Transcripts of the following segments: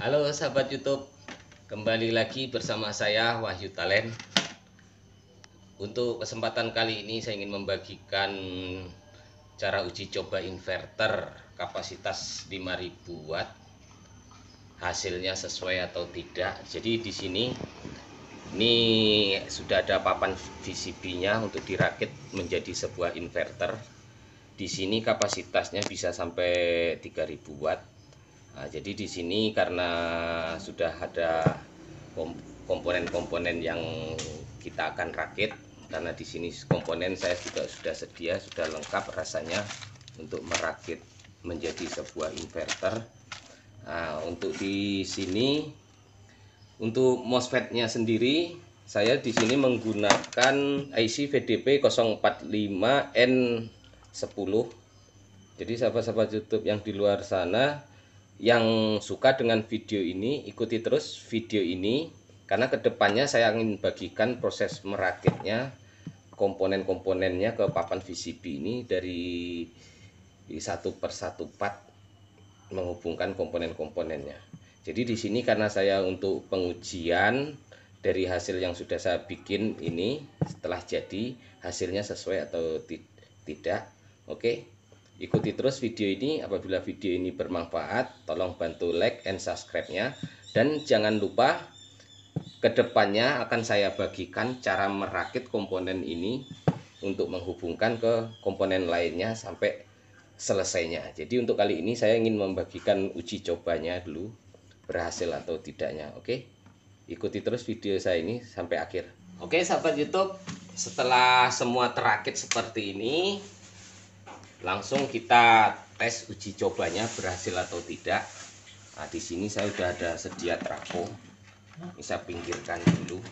Halo sahabat YouTube, kembali lagi bersama saya Wahyu Talent. Untuk kesempatan kali ini saya ingin membagikan cara uji coba inverter kapasitas 5000 watt. Hasilnya sesuai atau tidak. Jadi di sini ini sudah ada papan VCB-nya untuk dirakit menjadi sebuah inverter. Di sini kapasitasnya bisa sampai 3000 watt. Nah, jadi di sini karena sudah ada komponen-komponen yang kita akan rakit, karena di sini komponen saya juga sudah sedia, sudah lengkap rasanya untuk merakit menjadi sebuah inverter. Nah, untuk di sini untuk MOSFET-nya sendiri saya di sini menggunakan IC VDP 045N10. Jadi sahabat-sahabat YouTube yang di luar sana yang suka dengan video ini, ikuti terus video ini karena kedepannya saya ingin bagikan proses merakitnya, komponen-komponennya ke papan VCB ini dari satu persatu part, menghubungkan komponen-komponennya. Jadi di sini karena saya untuk pengujian dari hasil yang sudah saya bikin ini, setelah jadi hasilnya sesuai atau tidak. Oke, ikuti terus video ini. Apabila video ini bermanfaat, tolong bantu like and subscribe-nya. Dan jangan lupa kedepannya akan saya bagikan cara merakit komponen ini untuk menghubungkan ke komponen lainnya sampai selesainya. Jadi untuk kali ini saya ingin membagikan uji cobanya dulu, berhasil atau tidaknya. Oke, ikuti terus video saya ini sampai akhir. Oke sahabat YouTube, setelah semua terakit seperti ini, langsung kita tes uji cobanya berhasil atau tidak. Nah, di sini saya sudah ada sedia trafo. Ini saya pinggirkan dulu.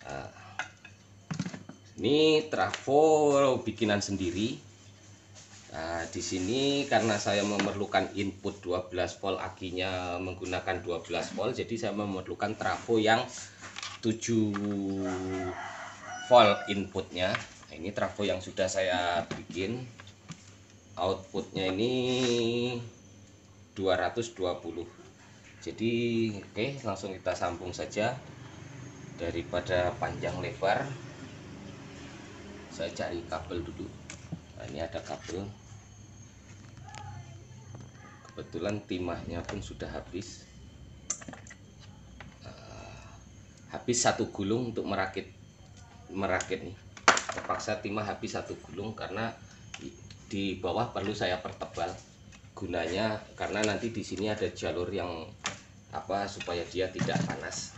Nah, ini trafo bikinan sendiri. Nah, di sini karena saya memerlukan input 12 volt, akinya menggunakan 12 volt, jadi saya memerlukan trafo yang 7 volt inputnya. Nah, ini trafo yang sudah saya bikin, outputnya ini 220. Jadi oke, langsung kita sambung saja. Daripada panjang lebar, saya cari kabel dulu. Nah, ini ada kabel, kebetulan timahnya pun sudah habis. Habis satu gulung untuk merakit nih. Terpaksa timah habis satu gulung karena di bawah perlu saya pertebal. Gunanya karena nanti di sini ada jalur yang supaya dia tidak panas.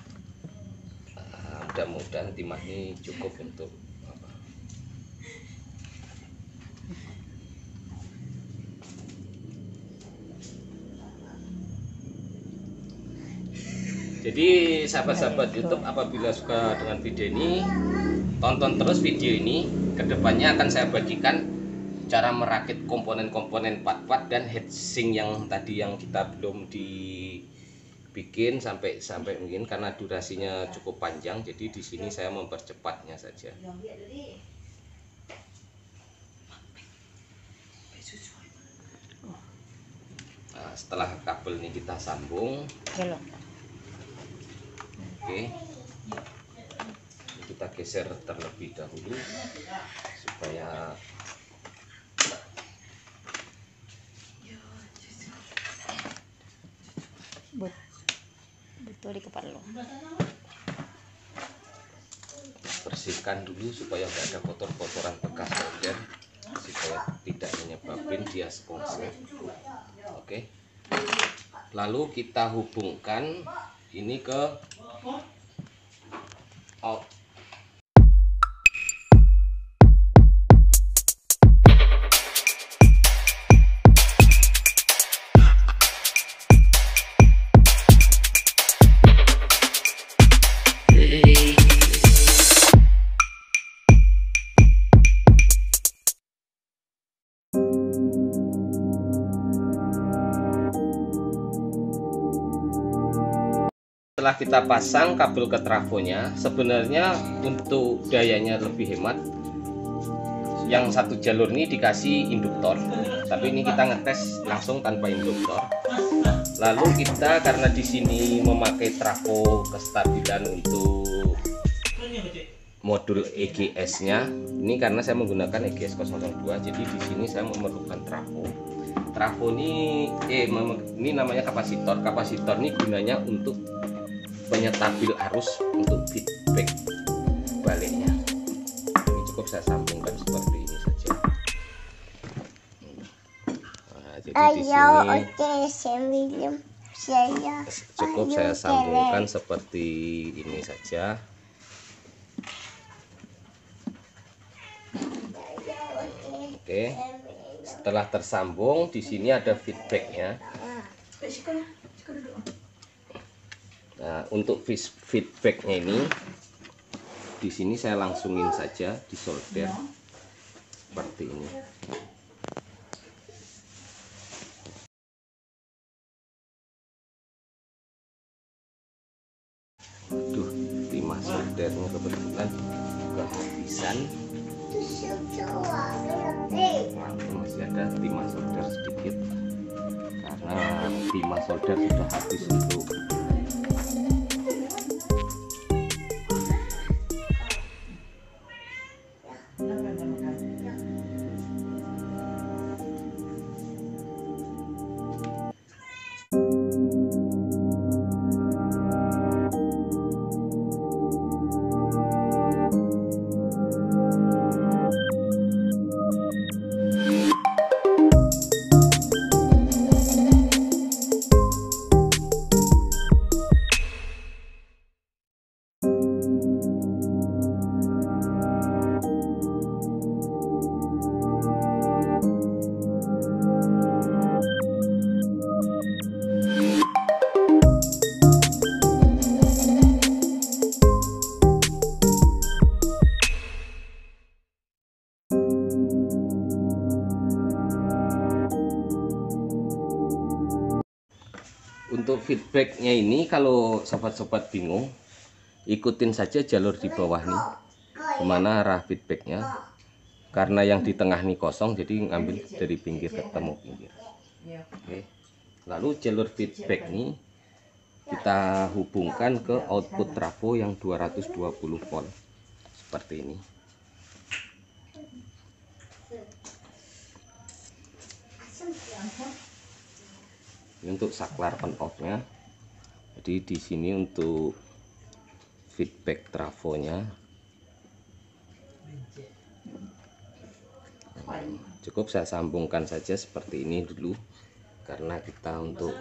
Mudah-mudahan timah ini cukup untuk Jadi sahabat-sahabat YouTube, apabila suka dengan video ini, tonton terus video ini. Kedepannya akan saya bagikan cara merakit komponen-komponen part-part dan heatsink yang tadi yang kita belum dibikin sampai mungkin karena durasinya cukup panjang. Jadi di sini saya mempercepatnya saja. Nah, setelah kabel ini kita sambung. Oke, kita geser terlebih dahulu supaya betul di kepala lo. Bersihkan dulu supaya nggak ada kotor-kotoran bekas solder, supaya tidak menyebabkan dia konslet. Oke, lalu kita hubungkan ini ke out. Setelah kita pasang kabel ke trafonya, sebenarnya untuk dayanya lebih hemat, yang satu jalur ini dikasih induktor, tapi ini kita ngetes langsung tanpa induktor. Lalu kita karena di sini memakai trafo kestabilan untuk modul EGS-nya, ini karena saya menggunakan EGS 002, jadi di sini saya memerlukan trafo. Trafo ini namanya kapasitor. Kapasitor ini gunanya untuk penyetabil arus untuk feedback baliknya. Ini cukup saya sambungkan seperti ini saja. Nah, jadi di sini cukup saya sambungkan seperti ini saja. Oke, setelah tersambung di sini ada feedbacknya. Nah, untuk feedbacknya ini di sini saya langsungin saja di solder seperti ini. Aduh, timah soldernya kebetulan juga habisan. Masih ada timah solder sedikit karena timah solder sudah habis untuk untuk feedbacknya ini. Kalau sobat-sobat bingung, ikutin saja jalur di bawah nih, kemana arah feedbacknya. Karena yang di tengah nih kosong, jadi ngambil dari pinggir ketemu pinggir. Oke. Lalu jalur feedback nih kita hubungkan ke output trafo yang 220 volt seperti ini. Ini untuk saklar on off-nya. Jadi di sini untuk feedback trafonya cukup saya sambungkan saja seperti ini dulu karena kita untuk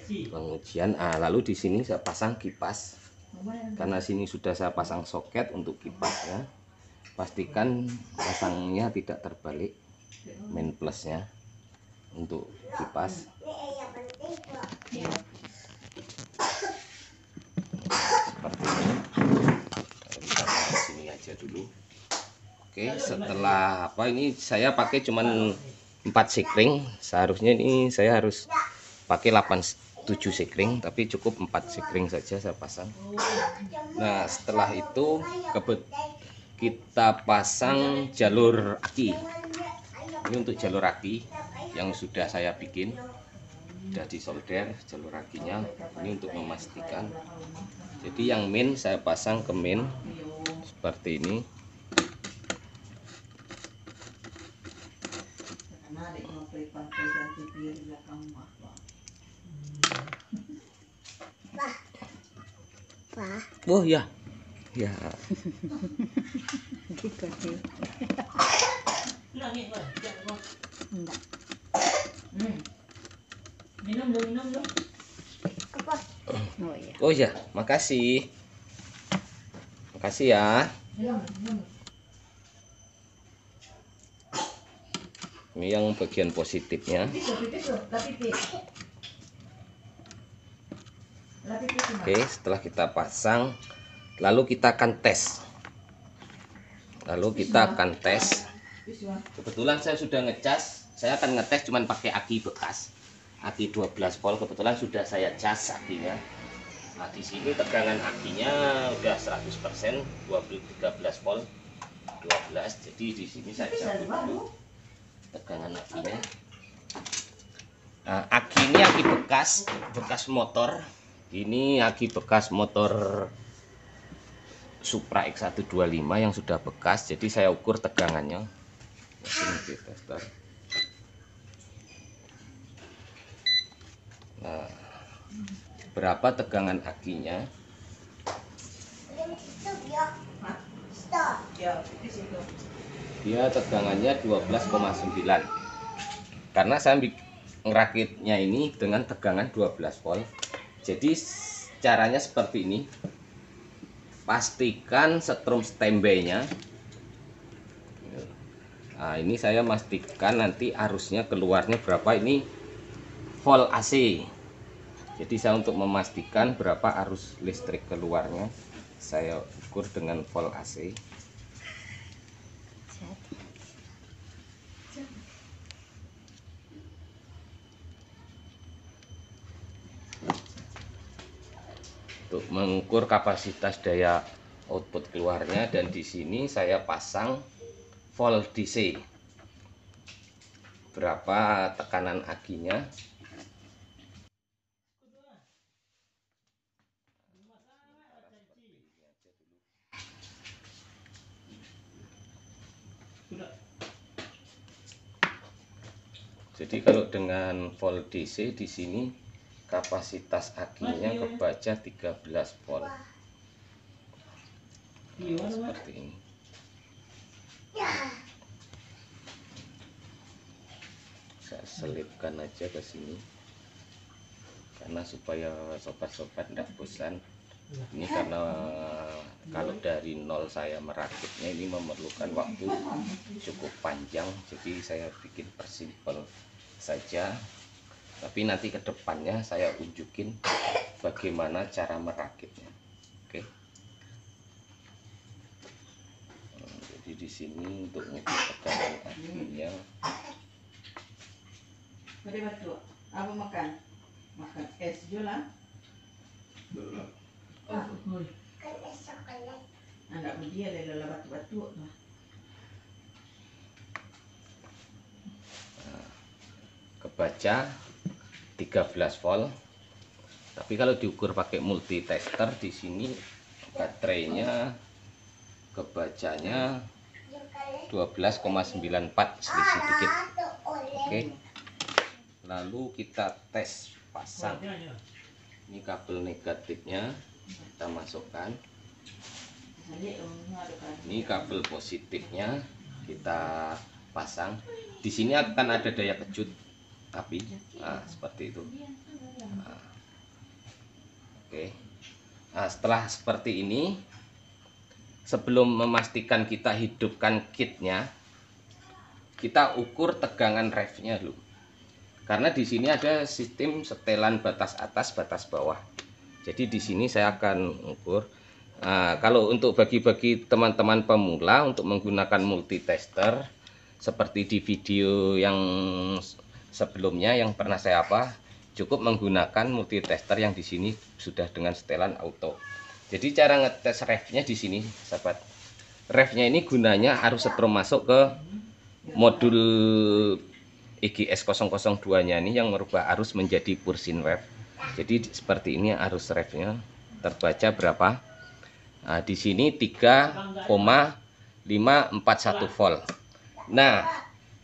pengujian. Lalu di sini saya pasang kipas. Karena sini sudah saya pasang soket untuk kipasnya. Pastikan pasangnya tidak terbalik, main plusnya untuk kipas. Seperti ini. Kita taruh sini aja dulu. Oke, setelah ini saya pakai cuman 4 sikring. Seharusnya ini saya harus pakai 7 sikring, tapi cukup 4 sikring saja saya pasang. Nah, setelah itu kita pasang jalur aki. Ini untuk jalur aki yang sudah saya bikin, sudah disolder jalur akinya. Ini untuk memastikan. Jadi yang main saya pasang ke main seperti ini. Oh ya, ya. Minum dulu. Oh ya, makasih. Makasih ya. Ini yang bagian positifnya. Oke, setelah kita pasang, lalu kita akan tes. Kebetulan saya sudah ngecas. Saya akan ngetes cuman pakai aki bekas, aki 12 volt. Kebetulan sudah saya cas akinya. Nah, di sini tegangan akinya udah 100%, 13 volt 12. Jadi di sini saya cabut dulu tegangan akinya. Nah, aki ini aki bekas motor. Ini aki bekas motor Supra X125 yang sudah bekas. Jadi saya ukur tegangannya. Multitester. Nah, berapa tegangan akinya? Dia tegangannya 12,9. Karena saya ngerakitnya ini dengan tegangan 12 volt. Jadi caranya seperti ini. Pastikan setrum standby-nya. Nah, ini saya pastikan nanti arusnya keluarnya berapa, ini volt AC. Jadi saya untuk memastikan berapa arus listrik keluarnya, saya ukur dengan volt AC. Untuk mengukur kapasitas daya output keluarnya, dan di sini saya pasang volt DC. Berapa tekanan akinya? Jadi kalau dengan volt DC di sini kapasitas akinya kebaca 13 volt. Nah, seperti ini. Saya selipkan aja ke sini karena supaya sobat-sobat tidak bosan. Ini karena kalau dari nol saya merakitnya ini memerlukan waktu cukup panjang, jadi saya bikin persimpel saja. Tapi nanti ke depannya saya unjukin bagaimana cara merakitnya. Oke. Jadi di sini untuk mengukur tegangan akinya. Mari batu. Apa makan? Makan es juga. Oh, anak dia dari batu-batu. Kebaca 13 volt. Tapi kalau diukur pakai multitester di sini baterainya kebacanya 12,94, selisih dikit. Oke. Lalu kita tes pasang. Ini kabel negatifnya kita masukkan. Ini kabel positifnya kita pasang. Di sini akan ada daya kejut api. Nah, seperti itu. Nah, oke. Nah, setelah seperti ini, sebelum memastikan kita hidupkan kitnya, kita ukur tegangan revnya dulu. Karena di sini ada sistem setelan batas atas, batas bawah. Jadi di sini saya akan ukur. Nah, kalau untuk bagi-bagi teman-teman pemula untuk menggunakan multitester seperti di video yang sebelumnya yang pernah saya cukup menggunakan multitester yang di sini sudah dengan setelan auto. Jadi cara ngetes revnya di sini, sahabat. Revnya ini gunanya arus setrum masuk ke modul EGS 002-nya ini yang merubah arus menjadi pursin rev. Jadi seperti ini arus revnya terbaca berapa? Nah, di sini 3,541 volt. Nah,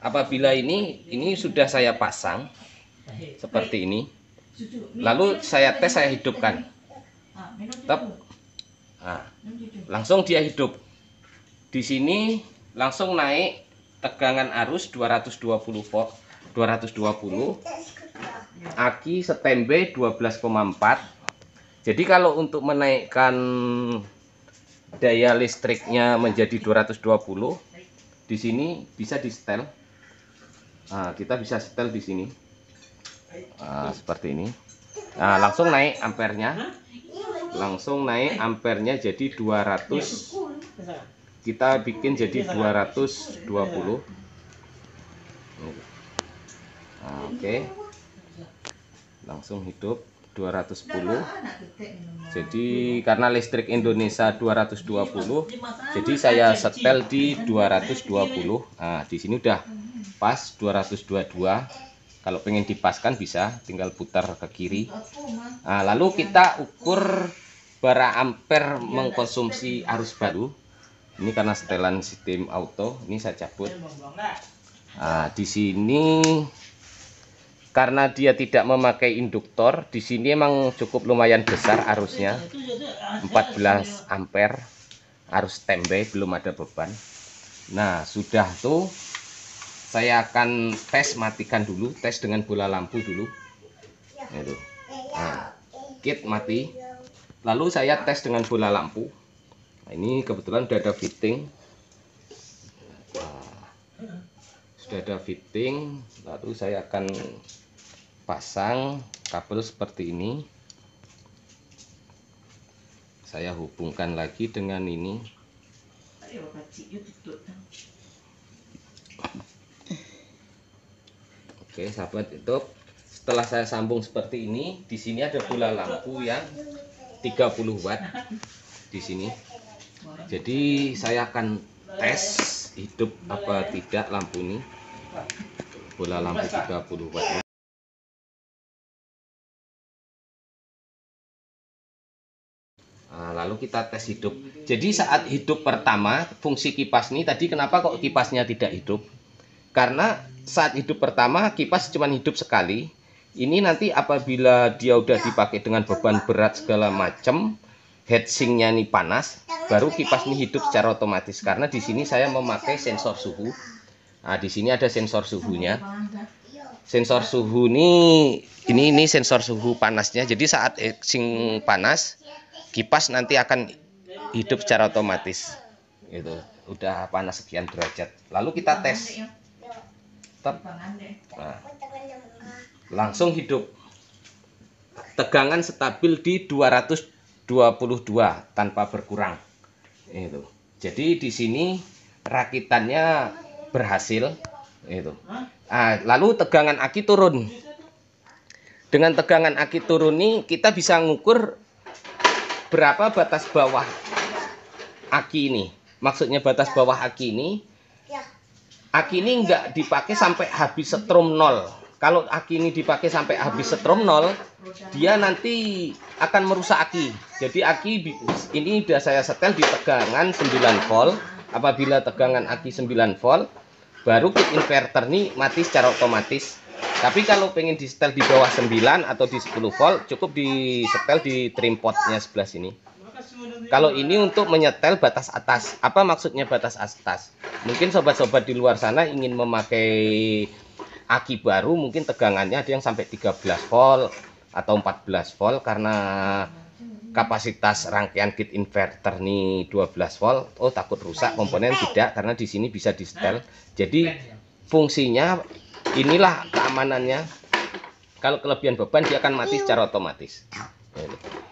apabila ini sudah saya pasang seperti ini, lalu saya tes, saya hidupkan. Nah, langsung dia hidup. Di sini langsung naik tegangan arus 220 volt, 220. Aki standby 12,4. Jadi kalau untuk menaikkan daya listriknya menjadi 220, di sini bisa di setel. Nah, kita bisa setel di sini. Nah, seperti ini. Nah, langsung naik ampernya. Langsung naik ampernya jadi 200. Kita bikin jadi 220. Nah, oke. Langsung hidup 210. Jadi karena listrik Indonesia 220, jadi saya setel di 220. Nah, di sini udah pas 222. Kalau pengen dipaskan bisa, tinggal putar ke kiri. Nah, lalu kita ukur berapa ampere mengkonsumsi arus baru. Ini karena setelan sistem auto, ini saya cabut. Nah, di sini karena dia tidak memakai induktor, di sini emang cukup lumayan besar arusnya, 14 ampere, arus standby, belum ada beban. Nah, sudah tuh saya akan tes, matikan dulu, tes dengan bola lampu dulu. Itu. Nah, kit mati. Lalu saya tes dengan bola lampu. Nah, ini kebetulan sudah ada fitting. Nah, sudah ada fitting. Lalu saya akan pasang kabel seperti ini. Saya hubungkan lagi dengan ini. Oke, sahabat YouTube, setelah saya sambung seperti ini, di sini ada bola lampu yang 30 watt di sini. Jadi saya akan tes hidup apa tidak lampu ini. Bola lampu 30 watt. Nah, lalu kita tes hidup. Jadi saat hidup pertama, fungsi kipas ini tadi kenapa kok kipasnya tidak hidup? Karena saat hidup pertama kipas cuma hidup sekali. Ini nanti apabila dia udah dipakai dengan beban berat segala macam, heatsinknya ini panas, baru kipas ini hidup secara otomatis. Karena di sini saya memakai sensor suhu. Nah, di sini ada sensor suhunya. Sensor suhu ini sensor suhu panasnya. Jadi saat heatsink panas, kipas nanti akan hidup secara otomatis. Itu udah panas sekian derajat. Lalu kita tes. Nah, langsung hidup. Tegangan stabil di 222 tanpa berkurang. Itu. Jadi di sini rakitannya berhasil. Itu. Nah, lalu tegangan aki turun. Dengan tegangan aki turun ini kita bisa ngukur berapa batas bawah aki ini. Maksudnya batas bawah aki ini. Aki ini nggak dipakai sampai habis setrum 0. Kalau aki ini dipakai sampai habis setrum 0, dia nanti akan merusak aki. Jadi aki ini sudah saya setel di tegangan 9 volt. Apabila tegangan aki 9 volt, baru kit inverter ini mati secara otomatis. Tapi kalau pengen di setel di bawah 9 atau di 10 volt, cukup di setel di trim potnya sebelah sini. Kalau ini untuk menyetel batas atas. Apa maksudnya batas atas? Mungkin sobat-sobat di luar sana ingin memakai aki baru, mungkin tegangannya ada yang sampai 13 volt atau 14 volt karena kapasitas rangkaian kit inverter ini 12 volt. Oh, takut rusak komponen, tidak, karena di sini bisa di setel. Jadi fungsinya inilah keamanannya. Kalau kelebihan beban dia akan mati secara otomatis.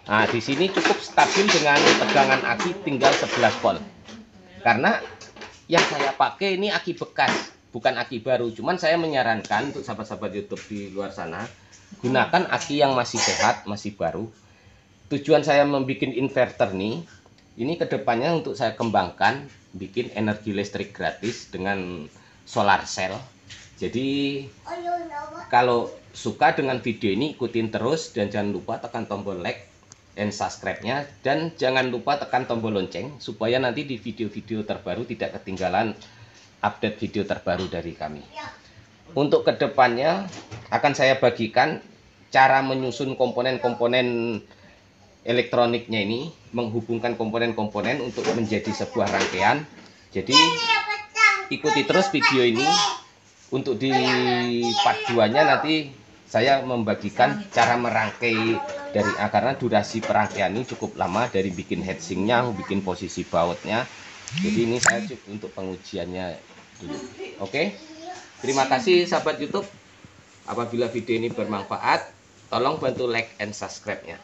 Nah, di sini cukup stabil dengan tegangan aki tinggal 11 volt. Karena yang saya pakai ini aki bekas, bukan aki baru. Cuman saya menyarankan untuk sahabat-sahabat YouTube di luar sana, gunakan aki yang masih sehat, masih baru. Tujuan saya membuat inverter nih, ini kedepannya untuk saya kembangkan, bikin energi listrik gratis dengan solar cell. Jadi kalau suka dengan video ini, ikutin terus dan jangan lupa tekan tombol like and subscribe-nya, dan jangan lupa tekan tombol lonceng supaya nanti di video-video terbaru tidak ketinggalan update video terbaru dari kami. Untuk kedepannya akan saya bagikan cara menyusun komponen-komponen elektroniknya ini, menghubungkan komponen-komponen untuk menjadi sebuah rangkaian. Jadi ikuti terus video ini. Untuk di part 2-nya nanti saya membagikan cara merangkai dari karena durasi perangkaian ini cukup lama, dari bikin heatsinknya, bikin posisi bautnya. Jadi ini saya cukup untuk pengujiannya dulu. Oke. Terima kasih sahabat YouTube. Apabila video ini bermanfaat, tolong bantu like and subscribe-nya.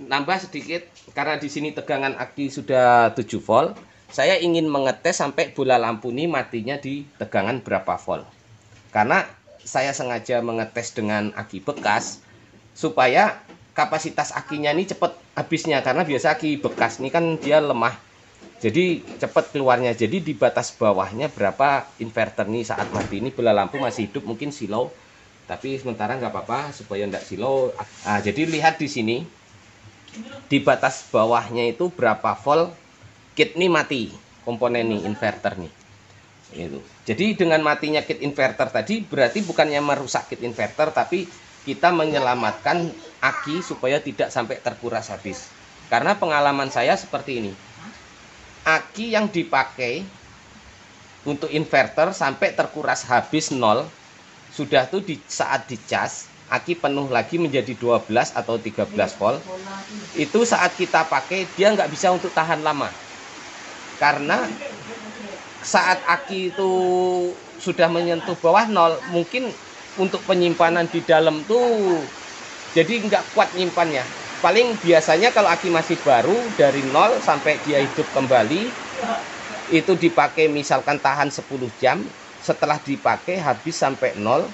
Nambah sedikit karena di sini tegangan aki sudah 7 volt. Saya ingin mengetes sampai bola lampu ini matinya di tegangan berapa volt. Karena saya sengaja mengetes dengan aki bekas supaya kapasitas akinya ini cepat habisnya. Karena biasa aki bekas ini kan dia lemah. Jadi cepat keluarnya. Jadi di batas bawahnya berapa inverter nih saat mati ini bola lampu masih hidup, mungkin silau. Tapi sementara nggak apa-apa supaya nggak silau. Nah, jadi lihat di sini di batas bawahnya itu berapa volt kit nih mati, komponen nih inverter nih. Itu. Jadi dengan matinya kit inverter tadi berarti bukannya merusak kit inverter, tapi kita menyelamatkan aki supaya tidak sampai terkuras habis. Karena pengalaman saya seperti ini. Aki yang dipakai untuk inverter sampai terkuras habis 0, sudah tuh di saat dicas aki penuh lagi menjadi 12 atau 13 volt, itu saat kita pakai dia nggak bisa untuk tahan lama, karena saat aki itu sudah menyentuh bawah 0, mungkin untuk penyimpanan di dalam tuh jadi nggak kuat nyimpannya. Paling biasanya kalau aki masih baru dari 0 sampai dia hidup kembali itu dipakai misalkan tahan 10 jam, setelah dipakai habis sampai 0,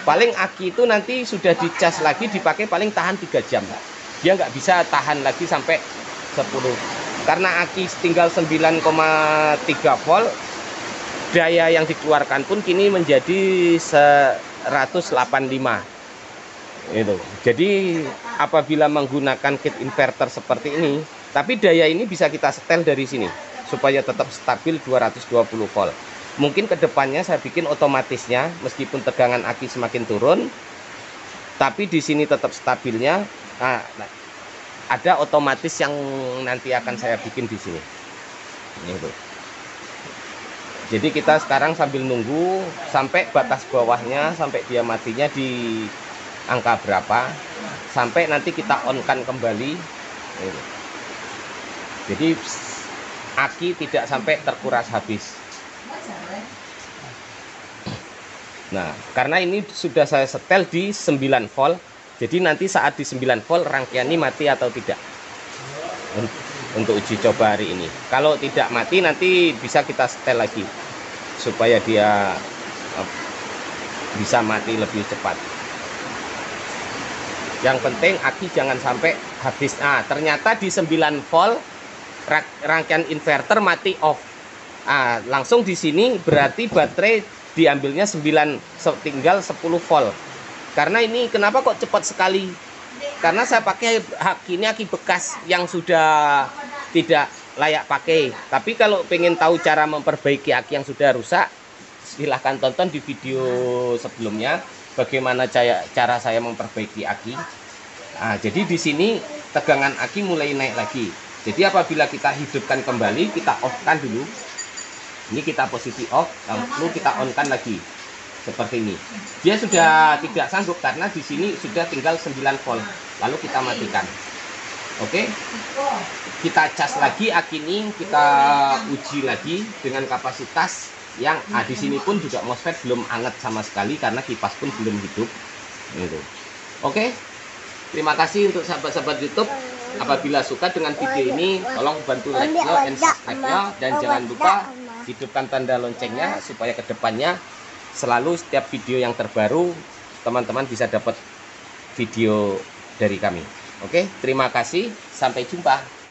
paling aki itu nanti sudah dicas lagi dipakai paling tahan 3 jam, dia nggak bisa tahan lagi sampai 10, karena aki tinggal 9,3 volt, daya yang dikeluarkan pun kini menjadi 185 itu. Jadi apabila menggunakan kit inverter seperti ini, tapi daya ini bisa kita setel dari sini supaya tetap stabil 220 volt. Mungkin kedepannya saya bikin otomatisnya, meskipun tegangan aki semakin turun, tapi di sini tetap stabilnya. Nah, ada otomatis yang nanti akan saya bikin di sini. Itu. Jadi kita sekarang sambil nunggu sampai batas bawahnya, sampai dia matinya di angka berapa, sampai nanti kita on kan kembali. Jadi aki tidak sampai terkuras habis. Nah, karena ini sudah saya setel di 9 volt, jadi nanti saat di 9 volt rangkaian ini mati atau tidak untuk uji coba hari ini. Kalau tidak mati nanti bisa kita setel lagi supaya dia bisa mati lebih cepat. Yang penting aki jangan sampai habis. Nah, ternyata di 9 volt rangkaian inverter mati off. Nah, langsung di sini berarti baterai diambilnya 9, tinggal 10 volt. Karena ini kenapa kok cepat sekali? Karena saya pakai aki ini aki bekas yang sudah tidak layak pakai. Tapi kalau pengen tahu cara memperbaiki aki yang sudah rusak, silahkan tonton di video sebelumnya bagaimana cara saya memperbaiki aki. Nah, jadi di sini tegangan aki mulai naik lagi. Jadi apabila kita hidupkan kembali, kita off-kan dulu. Ini kita posisi off, lalu kita on-kan lagi. Seperti ini. Dia sudah tidak sanggup karena di sini sudah tinggal 9 volt. Lalu kita matikan. Oke. Kita cas lagi aki ini, kita uji lagi dengan kapasitas yang di sini pun juga MOSFET belum hangat sama sekali karena kipas pun belum hidup. Gitu. Oke. Terima kasih untuk sahabat-sahabat YouTube. Apabila suka dengan video ini, tolong bantu like-nya dan subscribe-nya, dan jangan lupa hidupkan tanda loncengnya supaya kedepannya selalu setiap video yang terbaru teman-teman bisa dapat video dari kami. Oke, terima kasih, sampai jumpa.